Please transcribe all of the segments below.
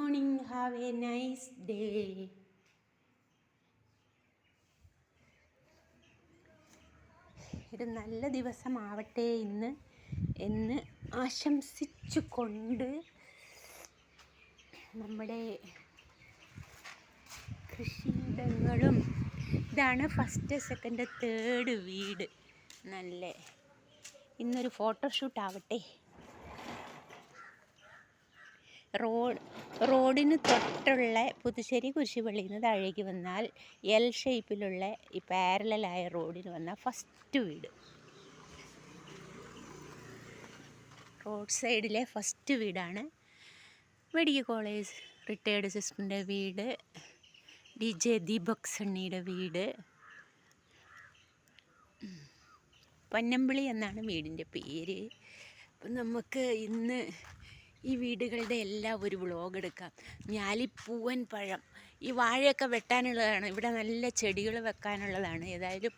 morning. Have a nice day. ഒരു നല്ല ദിവസമാവട്ടെ ഇന്ന് എന്ന് ആശംസിച്ചുകൊണ്ട് നമ്മുടെ കൃഷിയിടങ്ങളും ഇതാണ് ഫസ്റ്റ്, സെക്കൻഡ്, തേർഡ് വീട്. നല്ല ഇന്നൊരു ഫോട്ടോഷൂട്ട് ആവട്ടെ. റോഡിന് തൊട്ടുള്ള പുതുശ്ശേരി കുരിശുപള്ളിയിൽ നിന്ന് താഴേക്ക് വന്നാൽ എൽ ഷേപ്പിലുള്ള ഈ പാരലായ റോഡിന് വന്നാൽ ഫസ്റ്റ് വീട്, റോഡ് സൈഡിലെ ഫസ്റ്റ് വീടാണ്. മെഡിക്കൽ കോളേജ് റിട്ടയേർഡ് സിസ്റ്ററിൻ്റെ വീട്, DJ ദീപക് സണ്ണിയുടെ വീട്, പന്നമ്പിളി എന്നാണ് വീടിൻ്റെ പേര്. അപ്പം നമുക്ക് ഇന്ന് ഈ വീടുകളുടെ എല്ലാം ഒരു വ്ളോഗ് എടുക്കാം. ഞാലിപ്പൂവൻ പഴം, ഈ വാഴയൊക്കെ വെട്ടാനുള്ളതാണ്. ഇവിടെ നല്ല ചെടികൾ വെക്കാനുള്ളതാണ്. ഏതായാലും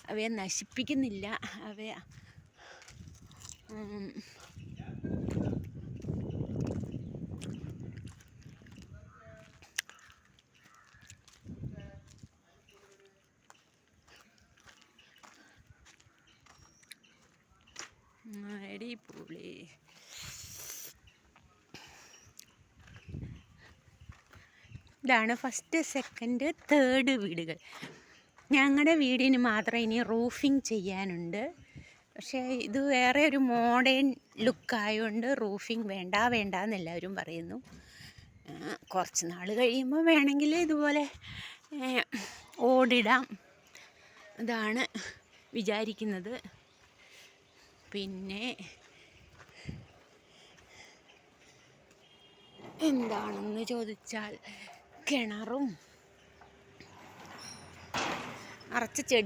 അവയെ നശിപ്പിക്കുന്നില്ല. അവയെ അടിപൊളി. ഇതാണ് ഫസ്റ്റ്, സെക്കൻഡ്, തേർഡ് വീടുകൾ. ഞങ്ങളുടെ വീടിന് മാത്രം ഇനി റൂഫിങ് ചെയ്യാനുണ്ട്. പക്ഷേ ഇത് വേറെ ഒരു മോഡേൺ ലുക്കായതുകൊണ്ട് റൂഫിങ് വേണ്ട എന്ന് എല്ലാവരും പറയുന്നു. കുറച്ച് നാൾ കഴിയുമ്പോൾ വേണമെങ്കിൽ ഇതുപോലെ ഓടിടാം, അതാണ് വിചാരിക്കുന്നത്. പിന്നെ എന്താണെന്ന് ചോദിച്ചാൽ കിണറും നിറച്ച് ചെടി